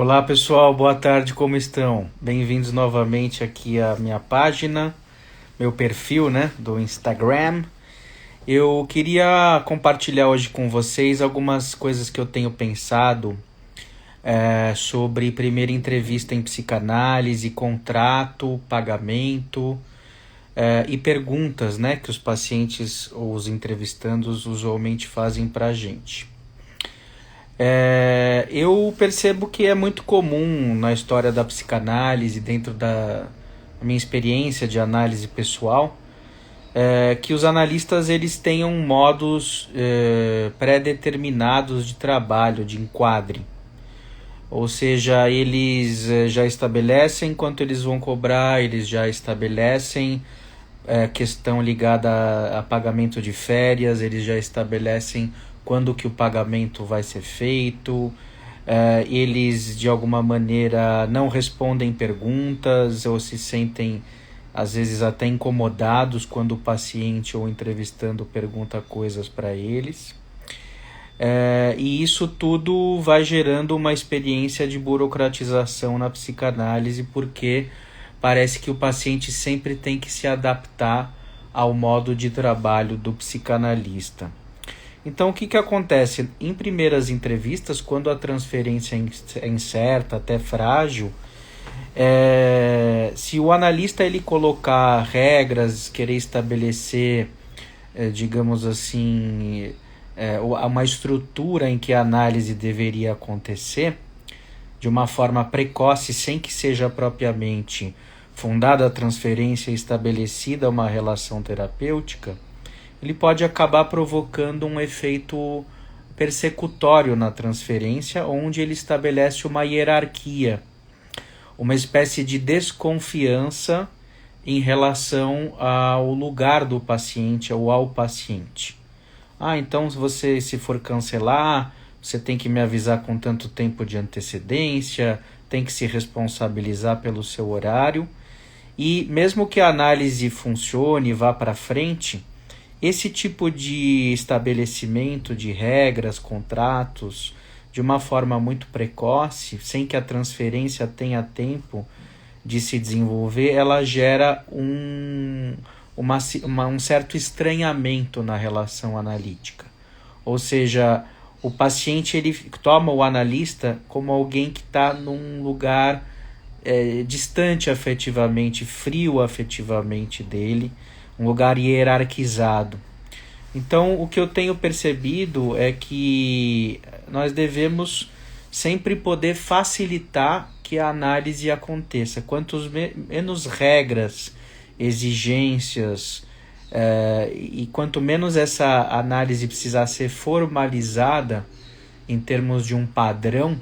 Olá pessoal, boa tarde, como estão? Bem-vindos novamente aqui à minha página, meu perfil, do Instagram. Eu queria compartilhar hoje com vocês algumas coisas que eu tenho pensado sobre primeira entrevista em psicanálise, contrato, pagamento e perguntas, que os pacientes ou os entrevistandos usualmente fazem para a gente. Eu percebo que é muito comum na história da psicanálise, dentro da minha experiência de análise pessoal, que os analistas eles tenham modos pré-determinados de trabalho, de enquadre. Ou seja, eles já estabelecem quanto eles vão cobrar, eles já estabelecem questão ligada a pagamento de férias, eles já estabelecem quando que o pagamento vai ser feito, eles de alguma maneira não respondem perguntas ou se sentem às vezes até incomodados quando o paciente ou o entrevistando pergunta coisas para eles. E isso tudo vai gerando uma experiência de burocratização na psicanálise, porque parece que o paciente sempre tem que se adaptar ao modo de trabalho do psicanalista. Então, o que acontece? Em primeiras entrevistas, quando a transferência é incerta, até frágil, se o analista ele colocar regras, querer estabelecer, digamos assim, uma estrutura em que a análise deveria acontecer, de uma forma precoce, sem que seja propriamente fundada a transferência e estabelecida uma relação terapêutica, ele pode acabar provocando um efeito persecutório na transferência, onde ele estabelece uma hierarquia, uma espécie de desconfiança em relação ao lugar do paciente ou ao paciente. Então se for cancelar, você tem que me avisar com tanto tempo de antecedência, tem que se responsabilizar pelo seu horário. E mesmo que a análise funcione e vá para frente, esse tipo de estabelecimento de regras, contratos, de uma forma muito precoce, sem que a transferência tenha tempo de se desenvolver, ela gera um certo estranhamento na relação analítica. Ou seja, o paciente ele toma o analista como alguém que está num lugar distante afetivamente, frio afetivamente dele, um lugar hierarquizado. Então, o que eu tenho percebido é que nós devemos sempre poder facilitar que a análise aconteça. Quanto menos regras, exigências, e quanto menos essa análise precisar ser formalizada em termos de um padrão,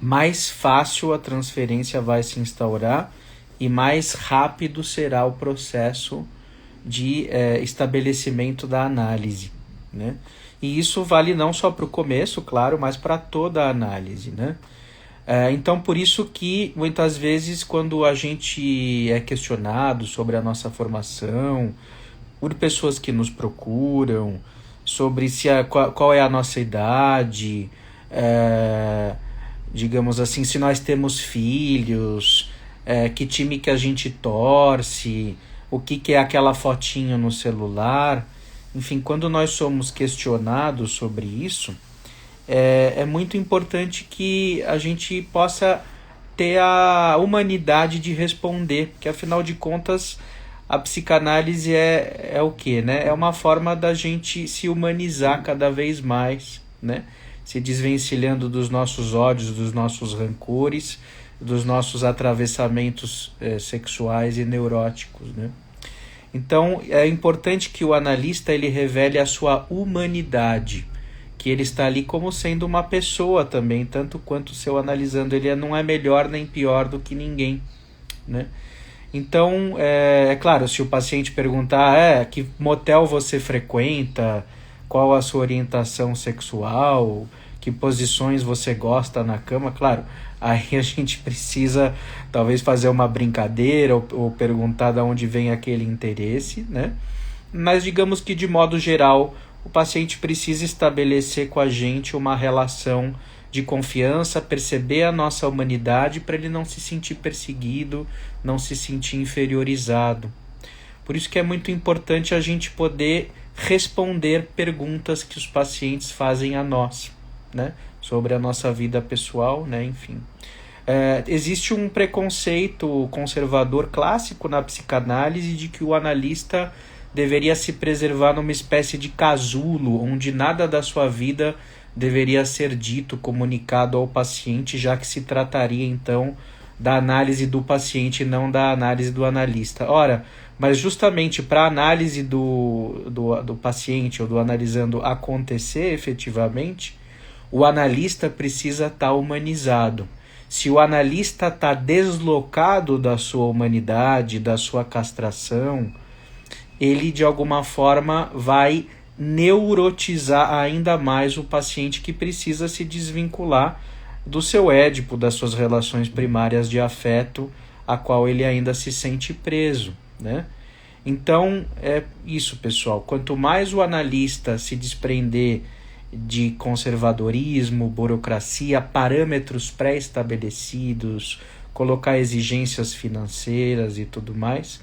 mais fácil a transferência vai se instaurar e mais rápido será o processo de estabelecimento da análise, E isso vale não só para o começo, claro, mas para toda a análise, Então, por isso que, muitas vezes, quando a gente é questionado sobre a nossa formação, por pessoas que nos procuram, sobre qual é a nossa idade, digamos assim, se nós temos filhos, que time que a gente torce, o que é aquela fotinho no celular. Enfim, quando nós somos questionados sobre isso, é muito importante que a gente possa ter a humanidade de responder, porque afinal de contas a psicanálise é o quê? É uma forma da gente se humanizar cada vez mais, se desvencilhando dos nossos ódios, dos nossos rancores, dos nossos atravessamentos sexuais e neuróticos, Então, é importante que o analista ele revele a sua humanidade, que ele está ali como sendo uma pessoa também, tanto quanto o seu analisando, ele não é melhor nem pior do que ninguém, Então, é claro, se o paciente perguntar que motel você frequenta, qual a sua orientação sexual, que posições você gosta na cama, claro, aí a gente precisa talvez fazer uma brincadeira ou perguntar de onde vem aquele interesse, Mas digamos que de modo geral o paciente precisa estabelecer com a gente uma relação de confiança, perceber a nossa humanidade para ele não se sentir perseguido, não se sentir inferiorizado. Por isso que é muito importante a gente poder responder perguntas que os pacientes fazem a nós, né? Sobre a nossa vida pessoal, né? Enfim. Existe um preconceito conservador clássico na psicanálise de que o analista deveria se preservar numa espécie de casulo, onde nada da sua vida deveria ser dito, comunicado ao paciente, já que se trataria então da análise do paciente e não da análise do analista. Ora, mas justamente para a análise do paciente ou do analisando acontecer efetivamente, o analista precisa estar humanizado. Se o analista está deslocado da sua humanidade, da sua castração, ele de alguma forma vai neurotizar ainda mais o paciente, que precisa se desvincular do seu Édipo, das suas relações primárias de afeto, a qual ele ainda se sente preso, né? Então, é isso, pessoal. Quanto mais o analista se desprender de conservadorismo, burocracia, parâmetros pré-estabelecidos, colocar exigências financeiras e tudo mais,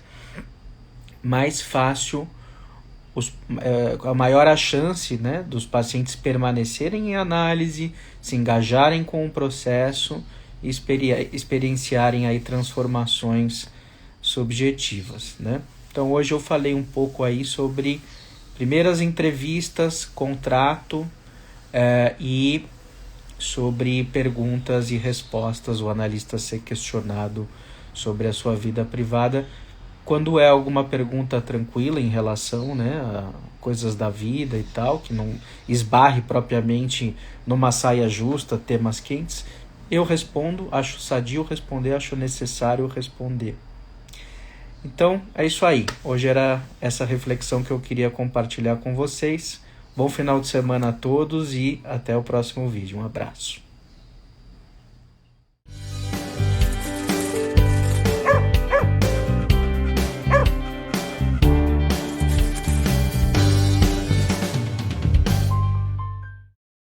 mais fácil, a maior a chance, né, dos pacientes permanecerem em análise, se engajarem com o processo e experienciarem aí transformações subjetivas, né? Então hoje eu falei um pouco aí sobre primeiras entrevistas, contrato e sobre perguntas e respostas, o analista ser questionado sobre a sua vida privada. Quando é alguma pergunta tranquila em relação, né, a coisas da vida e tal, que não esbarre propriamente numa saia justa, temas quentes, eu respondo, acho sadio responder, acho necessário responder. Então, é isso aí. Hoje era essa reflexão que eu queria compartilhar com vocês. Bom final de semana a todos e até o próximo vídeo. Um abraço.